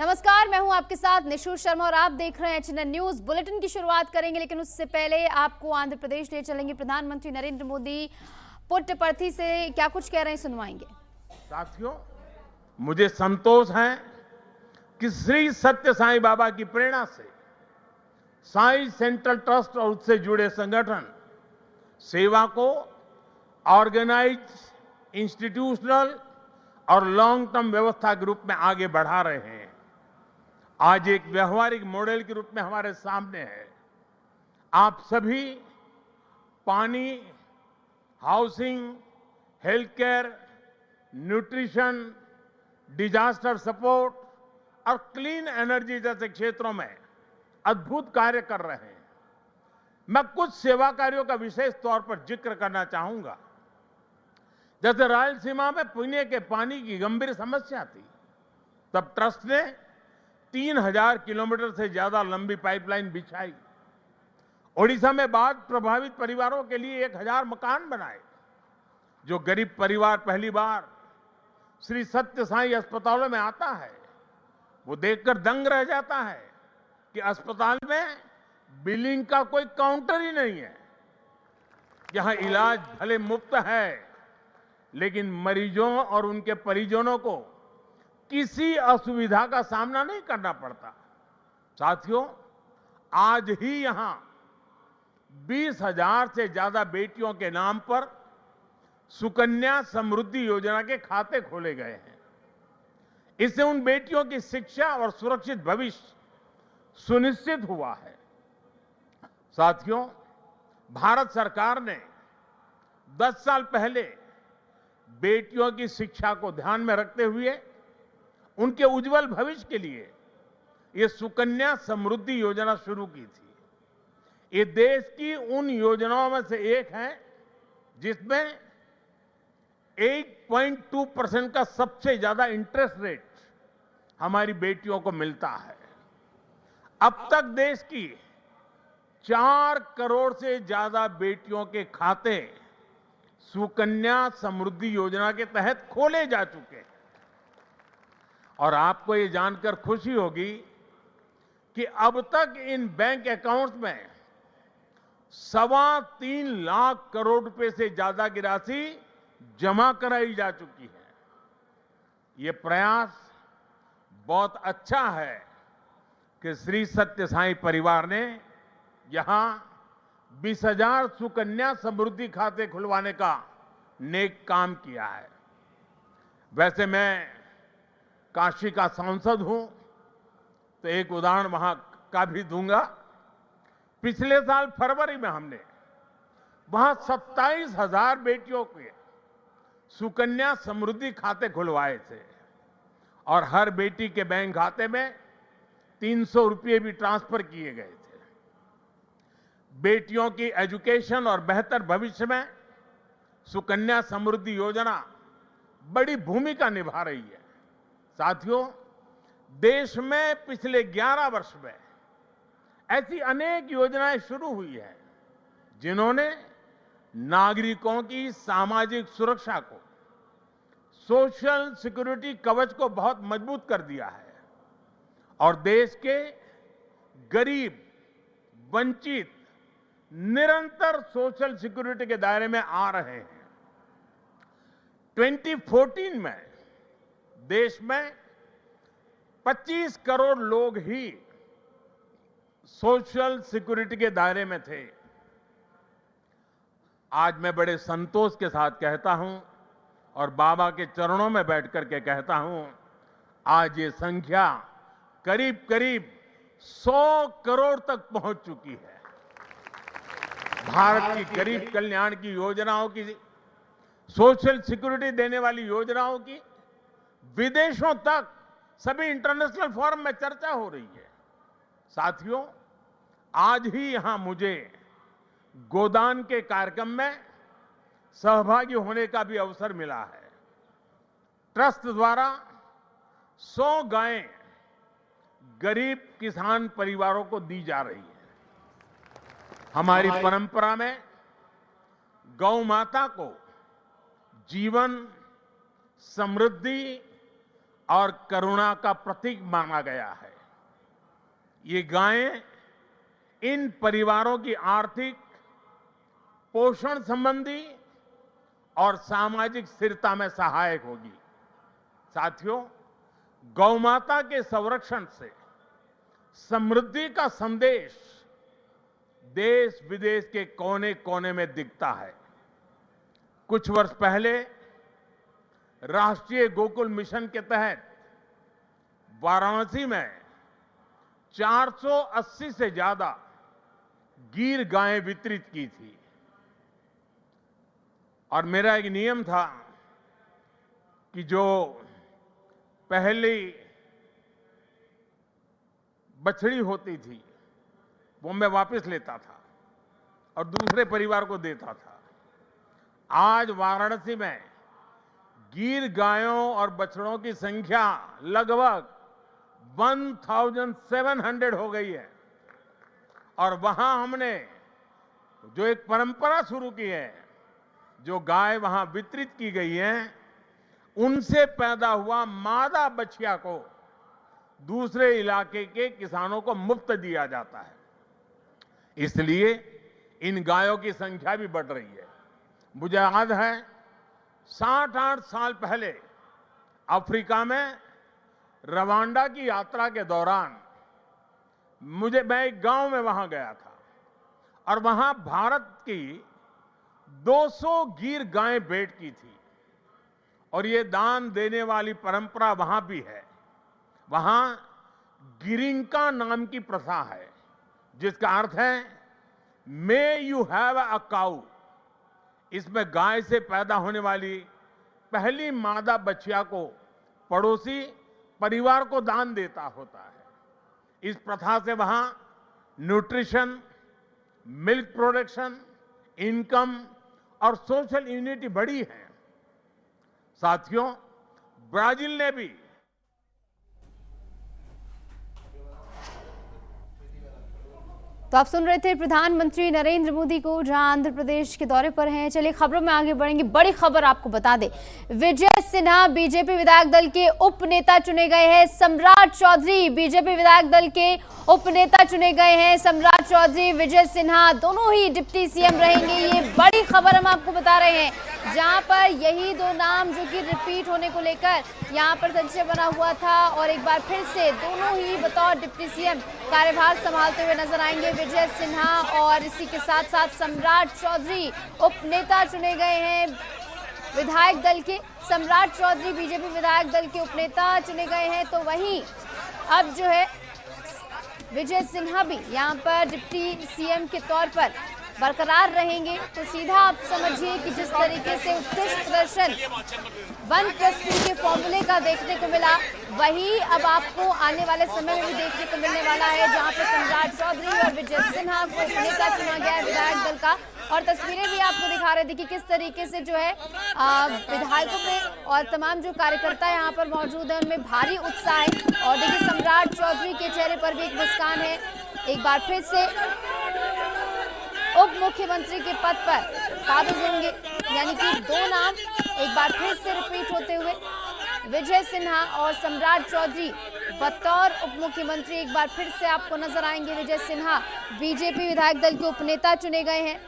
नमस्कार, मैं हूं आपके साथ निशु शर्मा और आप देख रहे हैं एचएनएन न्यूज। बुलेटिन की शुरुआत करेंगे, लेकिन उससे पहले आपको आंध्र प्रदेश ले चलेंगे। प्रधानमंत्री नरेंद्र मोदी पुट्टपर्थी से क्या कुछ कह रहे हैं, सुनवाएंगे। साथियों, मुझे संतोष है कि श्री सत्य साईं बाबा की प्रेरणा से साईं सेंट्रल ट्रस्ट और उससे जुड़े संगठन सेवा को ऑर्गेनाइज, इंस्टीट्यूशनल और लॉन्ग टर्म व्यवस्था के रूप में आगे बढ़ा रहे हैं। आज एक व्यवहारिक मॉडल के रूप में हमारे सामने है। आप सभी पानी, housing, health care, nutrition, disaster support और क्लीन एनर्जी जैसे क्षेत्रों में अद्भुत कार्य कर रहे हैं। मैं कुछ सेवा कार्यों का विशेष तौर पर जिक्र करना चाहूंगा। जैसे रायलसीमा में पीने के पानी की गंभीर समस्या थी, तब ट्रस्ट ने 3000 किलोमीटर से ज्यादा लंबी पाइपलाइन बिछाई। ओडिशा में बाढ़ प्रभावित परिवारों के लिए 1000 मकान बनाए। जो गरीब परिवार पहली बार श्री सत्य साईं अस्पतालों में आता है, वो देखकर दंग रह जाता है कि अस्पताल में बिलिंग का कोई काउंटर ही नहीं है। यहां इलाज भले मुफ्त है, लेकिन मरीजों और उनके परिजनों को किसी असुविधा का सामना नहीं करना पड़ता। साथियों, आज ही यहां 20,000 से ज्यादा बेटियों के नाम पर सुकन्या समृद्धि योजना के खाते खोले गए हैं। इससे उन बेटियों की शिक्षा और सुरक्षित भविष्य सुनिश्चित हुआ है। साथियों, भारत सरकार ने 10 साल पहले बेटियों की शिक्षा को ध्यान में रखते हुए उनके उज्जवल भविष्य के लिए ये सुकन्या समृद्धि योजना शुरू की थी। ये देश की उन योजनाओं में से एक है जिसमें 8.2% का सबसे ज्यादा इंटरेस्ट रेट हमारी बेटियों को मिलता है। अब तक देश की 4 करोड़ से ज्यादा बेटियों के खाते सुकन्या समृद्धि योजना के तहत खोले जा चुके हैं। और आपको ये जानकर खुशी होगी कि अब तक इन बैंक अकाउंट्स में 3.25 लाख करोड़ रुपए से ज्यादा की राशि जमा कराई जा चुकी है। ये प्रयास बहुत अच्छा है कि श्री सत्य साईं परिवार ने यहां 20,000 सुकन्या समृद्धि खाते खुलवाने का नेक काम किया है। वैसे मैं काशी का सांसद हूं, तो एक उदाहरण वहां का भी दूंगा। पिछले साल फरवरी में हमने वहां 27,000 बेटियों के सुकन्या समृद्धि खाते खुलवाए थे और हर बेटी के बैंक खाते में 300 रुपये भी ट्रांसफर किए गए थे। बेटियों की एजुकेशन और बेहतर भविष्य में सुकन्या समृद्धि योजना बड़ी भूमिका निभा रही है। साथियों, देश में पिछले 11 वर्ष में ऐसी अनेक योजनाएं शुरू हुई है जिन्होंने नागरिकों की सामाजिक सुरक्षा को, सोशल सिक्योरिटी कवच को बहुत मजबूत कर दिया है और देश के गरीब, वंचित निरंतर सोशल सिक्योरिटी के दायरे में आ रहे हैं। 2014 में देश में 25 करोड़ लोग ही सोशल सिक्योरिटी के दायरे में थे। आज मैं बड़े संतोष के साथ कहता हूं और बाबा के चरणों में बैठ करके कहता हूं, आज ये संख्या करीब करीब 100 करोड़ तक पहुंच चुकी है। भारत की गरीब कल्याण की योजनाओं की, सोशल सिक्योरिटी देने वाली योजनाओं की विदेशों तक सभी इंटरनेशनल फोरम में चर्चा हो रही है। साथियों, आज ही यहां मुझे गोदान के कार्यक्रम में सहभागी होने का भी अवसर मिला है। ट्रस्ट द्वारा 100 गायें गरीब किसान परिवारों को दी जा रही है। हमारी परंपरा में गौ माता को जीवन, समृद्धि और करुणा का प्रतीक माना गया है। ये गायें इन परिवारों की आर्थिक, पोषण संबंधी और सामाजिक स्थिरता में सहायक होगी। साथियों, गौमाता के संरक्षण से समृद्धि का संदेश देश विदेश के कोने कोने में दिखता है। कुछ वर्ष पहले राष्ट्रीय गोकुल मिशन के तहत वाराणसी में 480 से ज्यादा गीर गायें वितरित की थी और मेरा एक नियम था कि जो पहली बछड़ी होती थी वो मैं वापस लेता था और दूसरे परिवार को देता था। आज वाराणसी में गीर गायों और बछड़ों की संख्या लगभग 1700 हो गई है और वहां हमने जो एक परंपरा शुरू की है, जो गाय वहां वितरित की गई है, उनसे पैदा हुआ मादा बछिया को दूसरे इलाके के किसानों को मुफ्त दिया जाता है। इसलिए इन गायों की संख्या भी बढ़ रही है। मुझे याद है 60-8 साल पहले अफ्रीका में रवांडा की यात्रा के दौरान मैं एक गांव में वहां गया था और वहां भारत की 200 गीर गायें भेंट की थी और ये दान देने वाली परंपरा वहां भी है। वहां गिरिंका नाम की प्रथा है जिसका अर्थ है मे यू हैव अ काऊ। इसमें गाय से पैदा होने वाली पहली मादा बछिया को पड़ोसी परिवार को दान देता होता है। इस प्रथा से वहां न्यूट्रिशन, मिल्क प्रोडक्शन, इनकम और सोशल यूनिटी बढ़ी है। साथियों, ब्राजील ने भी तो आप सुन रहे थे प्रधानमंत्री नरेंद्र मोदी को जहां आंध्र प्रदेश के दौरे पर हैं। चलिए खबरों में आगे बढ़ेंगे। बड़ी खबर आपको बता दें, विजय सिन्हा बीजेपी विधायक दल के उप नेता चुने गए हैं। सम्राट चौधरी बीजेपी विधायक दल के उप नेता चुने गए हैं। सम्राट चौधरी, विजय सिन्हा दोनों ही डिप्टी सीएम रहेंगे। ये बड़ी खबर हम आपको बता रहे हैं, जहां पर यही दो नाम जो कि रिपीट होने को लेकर यहां पर संशय बना हुआ था और एक बार फिर से दोनों ही बतौर डिप्टी सीएम कार्यभार संभालते हुए नजर आएंगे। विजय सिन्हा और इसी के साथ साथ सम्राट चौधरी उप नेता चुने गए हैं विधायक दल के। सम्राट चौधरी बीजेपी विधायक दल के उप नेता चुने गए हैं, तो वहीं अब जो है विजय सिन्हा भी यहां पर डिप्टी सीएम के तौर पर बरकरार रहेंगे। तो सीधा आप समझिए कि जिस तरीके से उत्कृष्ट प्रदर्शन 1+2 के फॉर्मूले का देखने को मिला, वही अब आपको आने वाले समय में भी देखने को मिलने वाला है, जहां पर सम्राट चौधरी और विजय सिन्हा को नेता चुना गया है विधायक दल का। और तस्वीरें भी आपको दिखा रहे थे कि किस तरीके से जो है विधायकों में और तमाम जो कार्यकर्ता यहाँ पर मौजूद है उनमें भारी उत्साह है। और देखिए सम्राट चौधरी के चेहरे पर भी एक मुस्कान है। एक बार फिर से उप मुख्यमंत्री के पद पर काबिज होंगे, यानी कि दो नाम एक बार फिर से रिपीट होते हुए विजय सिन्हा और सम्राट चौधरी बतौर उप मुख्यमंत्री एक बार फिर से आपको नजर आएंगे। विजय सिन्हा बीजेपी विधायक दल के उप नेता चुने गए हैं।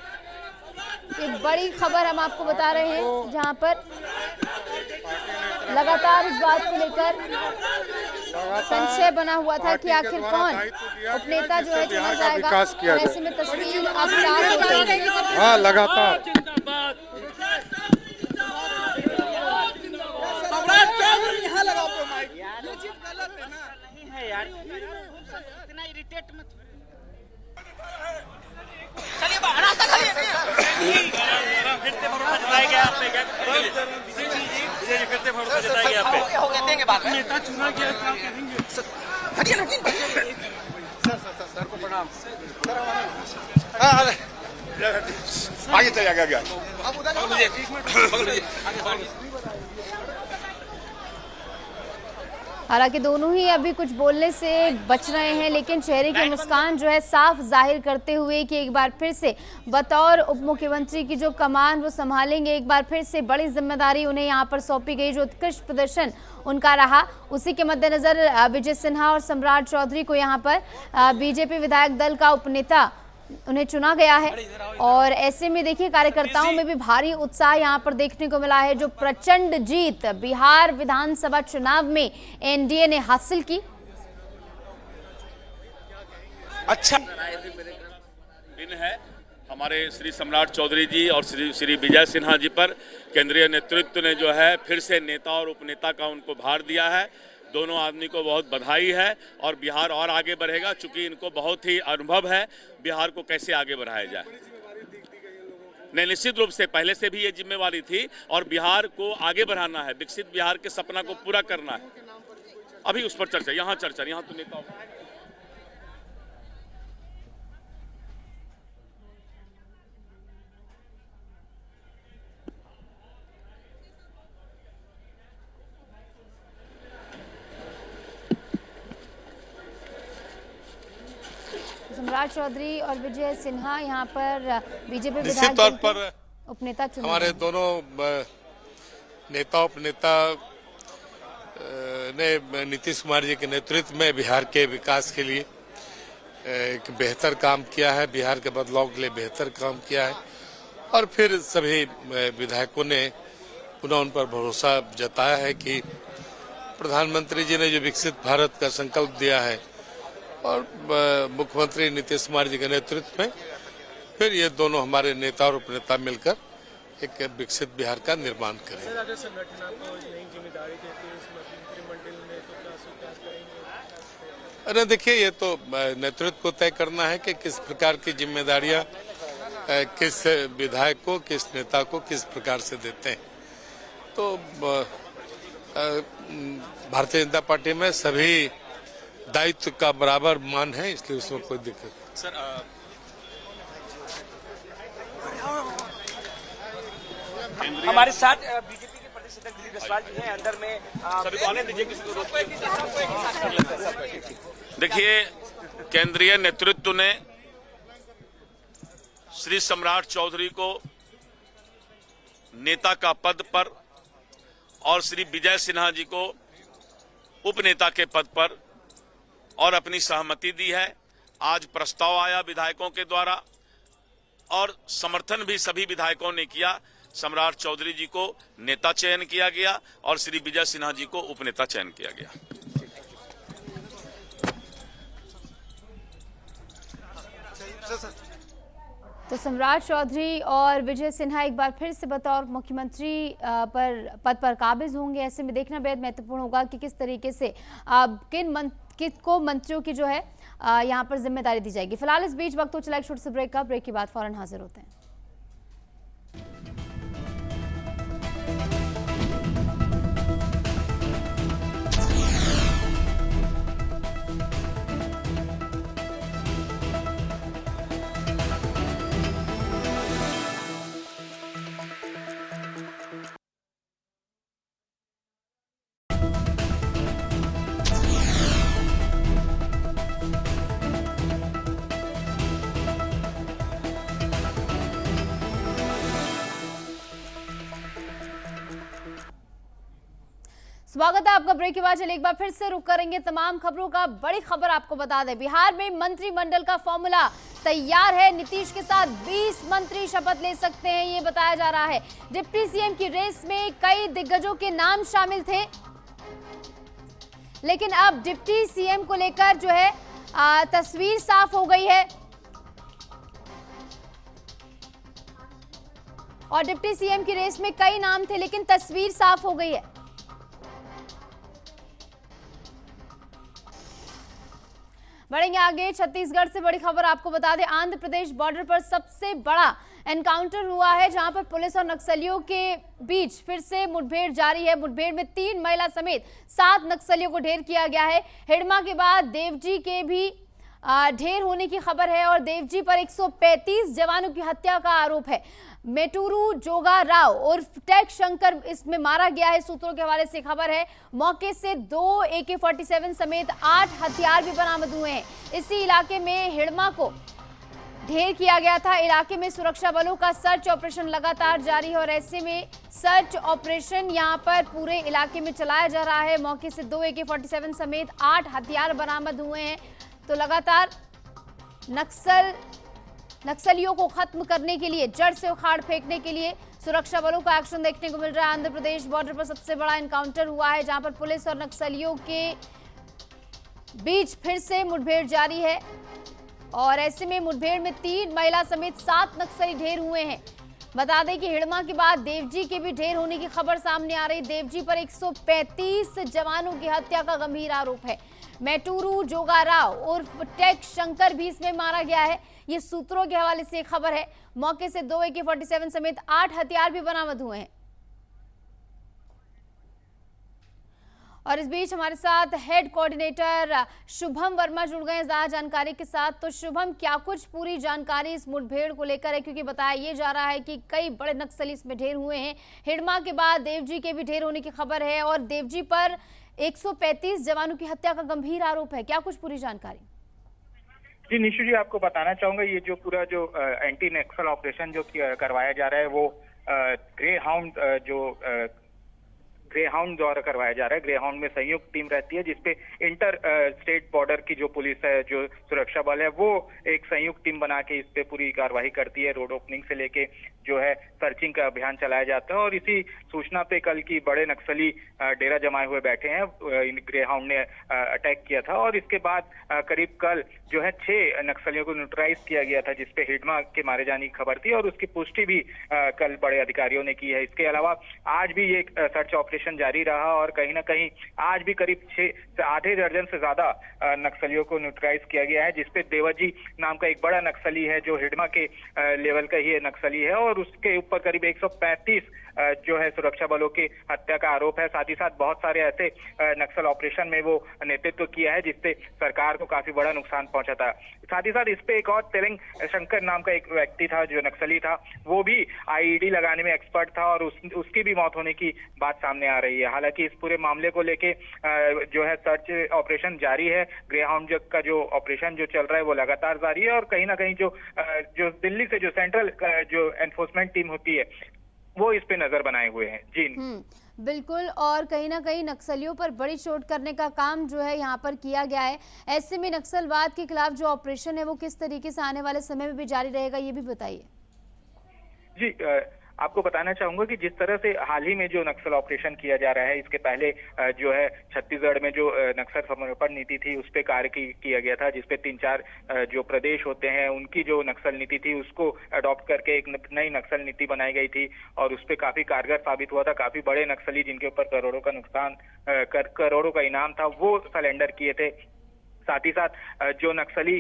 एक बड़ी खबर हम आपको बता रहे हैं, जहां पर लगातार इस बात को लेकर संशय बना हुआ था कि आखिर कौन उपनेता जो है चुना जाएगा। ऐसे में तस्वीर अब साफ हो गई है। हाँ, लगातार नहीं है यार, इतना इरिटेट मत चलिए रास्ता फिर से भरोसा जताया गया आप पे, फिर से भरोसा जताया गया आप पे। हो गया देंगे बाद में नेता चुना गया, क्या करेंगे? हटिए ना सर को प्रणाम। आगे चलिए आगे अब उधर हालांकि दोनों ही अभी कुछ बोलने से बच रहे हैं, लेकिन चेहरे की मुस्कान जो है साफ जाहिर करते हुए कि एक बार फिर से बतौर उप मुख्यमंत्री की जो कमान वो संभालेंगे। एक बार फिर से बड़ी जिम्मेदारी उन्हें यहाँ पर सौंपी गई। जो उत्कृष्ट प्रदर्शन उनका रहा, उसी के मद्देनजर विजय सिन्हा और सम्राट चौधरी को यहाँ पर बीजेपी विधायक दल का उपनेता उन्हें चुना गया है। और ऐसे में देखिए कार्यकर्ताओं में भी भारी उत्साह यहाँ पर देखने को मिला है। जो प्रचंड जीत बिहार विधानसभा चुनाव में एनडीए ने हासिल की। अच्छा दिन है हमारे श्री सम्राट चौधरी जी और श्री विजय सिन्हा जी पर केंद्रीय नेतृत्व ने जो है फिर से नेता और उपनेता का उनको भार दिया है। दोनों आदमी को बहुत बधाई है और बिहार और आगे बढ़ेगा, चूंकि इनको बहुत ही अनुभव है बिहार को कैसे आगे बढ़ाया जाए। नहीं, निश्चित रूप से पहले से भी ये जिम्मेवारी थी और बिहार को आगे बढ़ाना है, विकसित बिहार के सपना को पूरा करना है। अभी उस पर चर्चा, यहाँ तो नेताओं सम्राट चौधरी और विजय सिन्हा यहाँ पर बीजेपी निश्चित तौर पर उपनेता चुने हमारे दोनों नेता उपनेता ने नीतीश कुमार जी के नेतृत्व में बिहार के विकास के लिए एक बेहतर काम किया है, बिहार के बदलाव के लिए बेहतर काम किया है। और फिर सभी विधायकों ने पुनः उन पर भरोसा जताया है कि प्रधानमंत्री जी ने जो विकसित भारत का संकल्प दिया है और मुख्यमंत्री नीतीश कुमार जी के नेतृत्व में फिर ये दोनों हमारे नेता और उपनेता मिलकर एक विकसित बिहार का निर्माण करें। अगर संगठन आपको नई जिम्मेदारी देती है इस मंत्रिमंडल में तो क्या स्वीकार करेंगे? अरे देखिए, ये तो नेतृत्व को तय करना है कि किस प्रकार की जिम्मेदारियां किस विधायक को, किस नेता को किस प्रकार से देते हैं। तो भारतीय जनता पार्टी में सभी दायित्व का बराबर मान है, इसलिए उसमें कोई दिक्कत नहीं। सर हमारे साथ बीजेपी के प्रदेश अध्यक्ष दिलीप जायसवाल जी हैं अंदर में। सभी को आने दीजिए, किसी को देखिए, केंद्रीय नेतृत्व ने श्री सम्राट चौधरी को नेता का पद पर और श्री विजय सिन्हा जी को उपनेता के पद पर और अपनी सहमति दी है। आज प्रस्ताव आया विधायकों के द्वारा और समर्थन भी सभी विधायकों ने किया। सम्राट चौधरी जी को नेता चयन किया गया और श्री विजय सिन्हा जी को उपनेता चयन किया गया। तो सम्राट चौधरी और विजय सिन्हा एक बार फिर से बतौर मुख्यमंत्री पद पर काबिज होंगे। ऐसे में देखना बेहद महत्वपूर्ण होगा कि किस तरीके से किसको मंत्रियों की जो है यहाँ पर जिम्मेदारी दी जाएगी। फिलहाल इस बीच वक्त तो चला एक छोटे से ब्रेक का, ब्रेक के बाद फौरन हाजिर होते हैं। स्वागत है आपका। ब्रेक के बाद चलिए एक बार फिर से रुक करेंगे तमाम खबरों का। बड़ी खबर आपको बता दें, बिहार में मंत्रिमंडल का फॉर्मूला तैयार है। नीतीश के साथ 20 मंत्री शपथ ले सकते हैं, ये बताया जा रहा है। डिप्टी सीएम की रेस में कई दिग्गजों के नाम शामिल थे, लेकिन अब डिप्टी सीएम को लेकर जो है तस्वीर साफ हो गई है। और डिप्टी सीएम की रेस में कई नाम थे, लेकिन तस्वीर साफ हो गई है। बढ़ेंगे आगे। छत्तीसगढ़ से बड़ी खबर आपको बता दें, आंध्र प्रदेश बॉर्डर पर सबसे बड़ा एनकाउंटर हुआ है, जहां पर पुलिस और नक्सलियों के बीच फिर से मुठभेड़ जारी है। मुठभेड़ में 3 महिला समेत 7 नक्सलियों को ढेर किया गया है। हिडमा के बाद देवजी के भी ढेर होने की खबर है और देवजी पर 135 जवानों की हत्या का आरोप है। मेटूरू जोगा राव उर्फ टैग शंकर इसमें मारा गया है, सूत्रों के हवाले से खबर है। मौके से 2 AK-47 समेत 8 हथियार भी बरामद हुए हैं। इसी इलाके में हिड़मा को ढेर किया गया था। इलाके में सुरक्षा बलों का सर्च ऑपरेशन लगातार जारी है और ऐसे में सर्च ऑपरेशन यहां पर पूरे इलाके में चलाया जा रहा है। मौके से 2 AK-47 समेत 8 हथियार बरामद हुए हैं। तो लगातार नक्सलियों को खत्म करने के लिए, जड़ से उखाड़ फेंकने के लिए सुरक्षा बलों का एक्शन देखने को मिल रहा है। आंध्र प्रदेश बॉर्डर पर सबसे बड़ा एनकाउंटर हुआ है, जहां पर पुलिस और नक्सलियों के बीच फिर से मुठभेड़ जारी है और ऐसे में मुठभेड़ में 3 महिला समेत 7 नक्सली ढेर हुए हैं। बता दें कि हिड़मा के बाद देवजी के भी ढेर होने की खबर सामने आ रही। देवजी पर 135 जवानों की हत्या का गंभीर आरोप है। मेटूरू जोगाराव उर्फ टैग शंकर भी इसमें मारा गया है, ये सूत्रों के हवाले से खबर है। मौके से 2 AK-47 समेत 8 हथियार भी बरामद हुए हैं। और इस बीच हमारे साथ हेड कोऑर्डिनेटर शुभम वर्मा जुड़ गए हैं ज्यादा जानकारी के साथ। तो शुभम, क्या कुछ पूरी जानकारी इस मुठभेड़ को लेकर है, क्योंकि बताया ये जा रहा है कि कई बड़े नक्सली इसमें ढेर हुए हैं। हिड़मा के बाद देवजी के भी ढेर होने की खबर है और देवजी पर 135 जवानों की हत्या का गंभीर आरोप है। क्या कुछ पूरी जानकारी? जी निशु जी, आपको बताना चाहूंगा ये जो पूरा जो एंटी नक्सल ऑपरेशन जो करवाया जा रहा है वो ग्रे हाउंड द्वारा करवाया जा रहा है। ग्रे हाउंड में संयुक्त टीम रहती है जिसपे इंटर स्टेट बॉर्डर की जो पुलिस है, जो सुरक्षा बल है, वो एक संयुक्त टीम बना के इस पे पूरी कार्रवाई करती है। रोड ओपनिंग से लेके जो है सर्चिंग का अभियान चलाया जाता है और इसी सूचना पे कल की बड़े नक्सली डेरा जमाए हुए बैठे हैं। ग्रे हाउंड ने अटैक किया था और इसके बाद करीब कल जो है 6 नक्सलियों को न्यूट्रलाइज किया गया था, जिसपे हिड़मा के मारे जाने की खबर थी और उसकी पुष्टि भी कल बड़े अधिकारियों ने की है। इसके अलावा आज भी ये सर्च ऑपरेशन जारी रहा और कहीं ना कहीं आज भी करीब 6 से आधे दर्जन से ज्यादा नक्सलियों को न्यूट्रलाइज किया गया है, जिसपे देवजी नाम का एक बड़ा नक्सली है जो हिड़मा के लेवल का ही नक्सली है और उसके ऊपर करीब 135 जो है सुरक्षा बलों की हत्या का आरोप है। साथ ही साथ बहुत सारे ऐसे नक्सल ऑपरेशन में वो नेतृत्व किया है जिससे सरकार को काफी बड़ा नुकसान पहुंचा था। साथ ही साथ इस पे एक और तेलंग शंकर नाम का एक व्यक्ति था जो नक्सली था, वो भी IED लगाने में एक्सपर्ट था और उसकी भी मौत होने की बात सामने आ रही है। हालांकि इस पूरे मामले को लेके जो है सर्च ऑपरेशन जारी है। ग्रे हाउंड का जो ऑपरेशन जो चल रहा है वो लगातार जारी है और कहीं ना कहीं जो दिल्ली से जो सेंट्रल जो एनफोर्समेंट टीम होती है वो इस पे नजर बनाए हुए हैं। जी बिल्कुल, और कहीं ना कहीं नक्सलियों पर बड़ी चोट करने का काम जो है यहाँ पर किया गया है। ऐसे में नक्सलवाद के खिलाफ जो ऑपरेशन है वो किस तरीके से आने वाले समय में भी जारी रहेगा, ये भी बताइए। जी आपको बताना चाहूंगा कि जिस तरह से हाल ही में जो नक्सल ऑपरेशन किया जा रहा है, इसके पहले जो है छत्तीसगढ़ में जो नक्सल समर्पण नीति थी उस पे कार्य किया गया था, जिसपे 3-4 जो प्रदेश होते हैं उनकी जो नक्सल नीति थी उसको अडॉप्ट करके एक नई नक्सल नीति बनाई गई थी और उस पे काफी कारगर साबित हुआ था। काफी बड़े नक्सली जिनके ऊपर करोड़ों का नुकसान करोड़ों का इनाम था वो सरेंडर किए थे। साथ ही साथ जो नक्सली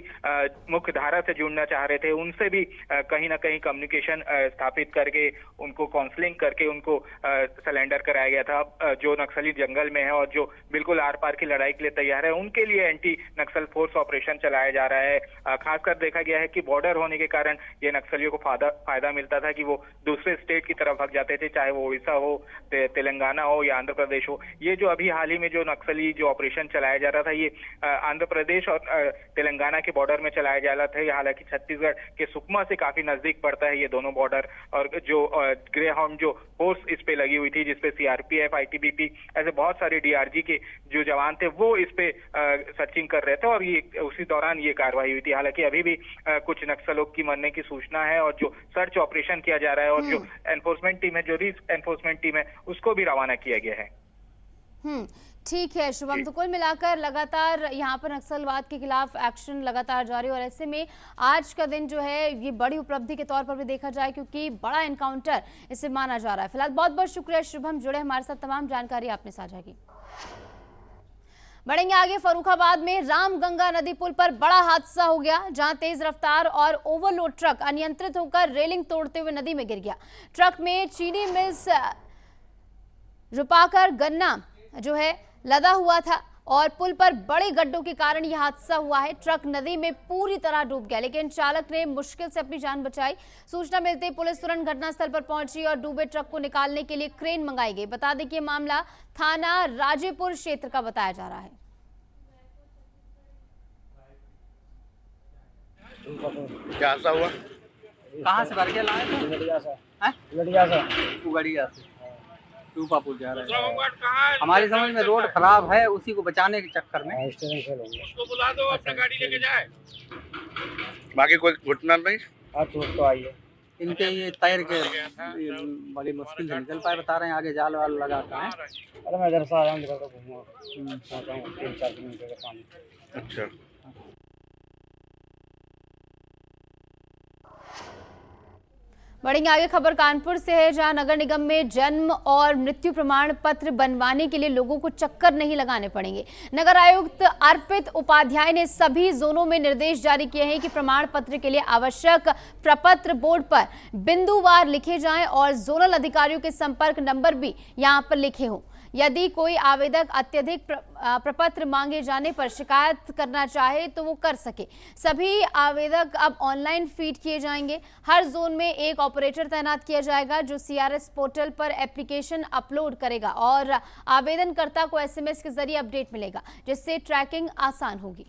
मुख्य धारा से जुड़ना चाह रहे थे उनसे भी कहीं ना कहीं कम्युनिकेशन स्थापित करके उनको काउंसलिंग करके उनको सरेंडर कराया गया था। जो नक्सली जंगल में है और जो बिल्कुल आर पार की लड़ाई के लिए तैयार है उनके लिए एंटी नक्सल फोर्स ऑपरेशन चलाया जा रहा है। खासकर देखा गया है कि बॉर्डर होने के कारण ये नक्सलियों को फायदा मिलता था कि वो दूसरे स्टेट की तरफ भाग जाते थे, चाहे वो उड़ीसा हो, तेलंगाना हो या आंध्र प्रदेश हो। ये जो अभी हाल ही में जो नक्सली जो ऑपरेशन चलाया जा रहा था ये आंध्र प्रदेश और तेलंगाना के बॉर्डर में चलाया जा रहा था। हालांकि छत्तीसगढ़ के सुकमा से काफी नजदीक पड़ता है ये दोनों बॉर्डर और जो ग्रे हाउंड जो फोर्स इस पे लगी हुई थी जिसपे CRPF, ITBP ऐसे बहुत सारे DRG के जो जवान थे वो इस पे सर्चिंग कर रहे थे और ये उसी दौरान ये कार्रवाई हुई थी। हालांकि अभी भी कुछ नक्सलों की मरने की सूचना है और जो सर्च ऑपरेशन किया जा रहा है और जो एनफोर्समेंट टीम है, जो एनफोर्समेंट टीम है उसको भी रवाना किया गया है। ठीक है शुभम, तो कुल मिलाकर लगातार यहाँ पर नक्सलवाद के खिलाफ एक्शन लगातार जारी और ऐसे में आज का दिन जो है ये बड़ी उपलब्धि के तौर पर भी देखा जाए क्योंकि बड़ा एनकाउंटर इसे माना जा रहा है। फिलहाल बहुत बहुत शुक्रिया शुभम, जुड़े हमारे साथ, तमाम जानकारी आपने साझा की। बढ़ेंगे आगे, फर्रुखाबाद में रामगंगा नदी पुल पर बड़ा हादसा हो गया जहां तेज रफ्तार और ओवरलोड ट्रक अनियंत्रित होकर रेलिंग तोड़ते हुए नदी में गिर गया। ट्रक में चीनी मिल्स रूपाकर गन्ना जो है लदा हुआ था। और पुल पर बड़े गड्ढों के कारण यह हादसा हुआ है। ट्रक नदी में पूरी तरह डूब गया, लेकिन चालक ने मुश्किल से अपनी जान बचाई। सूचना मिलते ही पुलिस तुरंत घटनास्थल पर पहुंची और डूबे ट्रक को निकालने के लिए क्रेन मंगाई गई। बता दें कि यह मामला थाना राजेपुर क्षेत्र का बताया जा रहा है। क्या हादसा हुआ? कहाँ से भर के लाए थे? लड़िया से। उगड़िया से टूपापुर जा रहे हैं। हमारी समझ में रोड खराब है, उसी को बचाने के चक्कर में उसको बुला दो, अपना गाड़ी लेके जाए। बाकी कोई घटना नहीं? हाँ, चोट तो आई है। इनके ये तैर के ये बड़ी मुश्किल से निकल पाए, बता रहे हैं। आगे जाल वाल लगाता है। अरे मैं इधर से आया हूँ, निकल कर घूमूंगा 3-4 किलोमीटर का पानी। अच्छा। बढ़ेंगे आगे। खबर कानपुर से है, जहां नगर निगम में जन्म और मृत्यु प्रमाण पत्र बनवाने के लिए लोगों को चक्कर नहीं लगाने पड़ेंगे। नगर आयुक्त अर्पित उपाध्याय ने सभी जोनों में निर्देश जारी किए हैं कि प्रमाण पत्र के लिए आवश्यक प्रपत्र बोर्ड पर बिंदुवार लिखे जाएं और जोनल अधिकारियों के संपर्क नंबर भी यहां पर लिखे हों। यदि कोई आवेदक अत्यधिक प्रपत्र मांगे जाने पर शिकायत करना चाहे तो वो कर सके। सभी आवेदक अब ऑनलाइन फीड किए जाएंगे। हर जोन में एक ऑपरेटर तैनात किया जाएगा जो CRS पोर्टल पर एप्लीकेशन अपलोड करेगा और आवेदनकर्ता को SMS के जरिए अपडेट मिलेगा, जिससे ट्रैकिंग आसान होगी।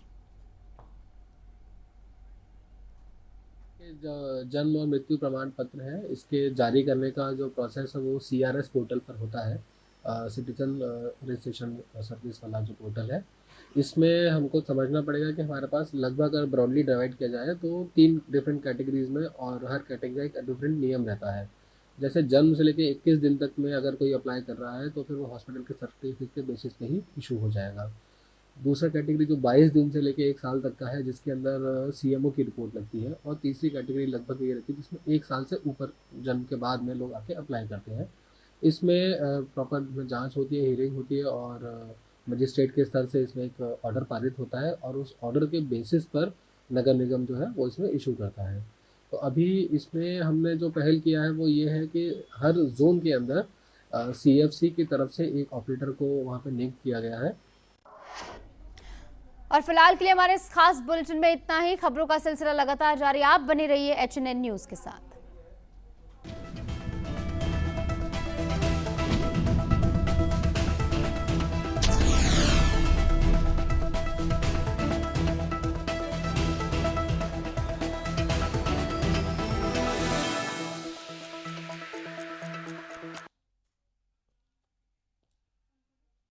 जन्म और मृत्यु प्रमाण पत्र है, इसके जारी करने का जो प्रोसेस है वो CRS पोर्टल पर होता है। सिटीजन रजिस्ट्रेशन सर्विस वाला जो पोर्टल है, इसमें हमको समझना पड़ेगा कि हमारे पास लगभग अगर ब्रॉडली डिवाइड किया जाए तो 3 डिफरेंट कैटेगरीज में, और हर कैटेगरी का डिफरेंट नियम रहता है। जैसे जन्म से लेकर 21 दिन तक में अगर कोई अप्लाई कर रहा है तो फिर वो हॉस्पिटल के सर्टिफिकेट के बेसिस पे ही इशू हो जाएगा। दूसरा कैटेगरी जो 22 दिन से लेकर 1 साल तक का है, जिसके अंदर CMO की रिपोर्ट लगती है। और तीसरी कैटेगरी लगभग ये रहती है जिसमें 1 साल से ऊपर जन्म के बाद में लोग आके अप्लाई करते हैं। इसमें प्रॉपर जांच होती है, हियरिंग होती है और मजिस्ट्रेट के स्तर से इसमें एक ऑर्डर पारित होता है और उस ऑर्डर के बेसिस पर नगर निगम जो है वो इसमें इशू करता है। तो अभी इसमें हमने जो पहल किया है वो ये है कि हर जोन के अंदर CFC की तरफ से एक ऑपरेटर को वहाँ पे नियुक्त किया गया है। और फिलहाल के लिए हमारे इस खास बुलेटिन में इतना ही। खबरों का सिलसिला लगातार जारी, आप बने रहिए HNN न्यूज के साथ।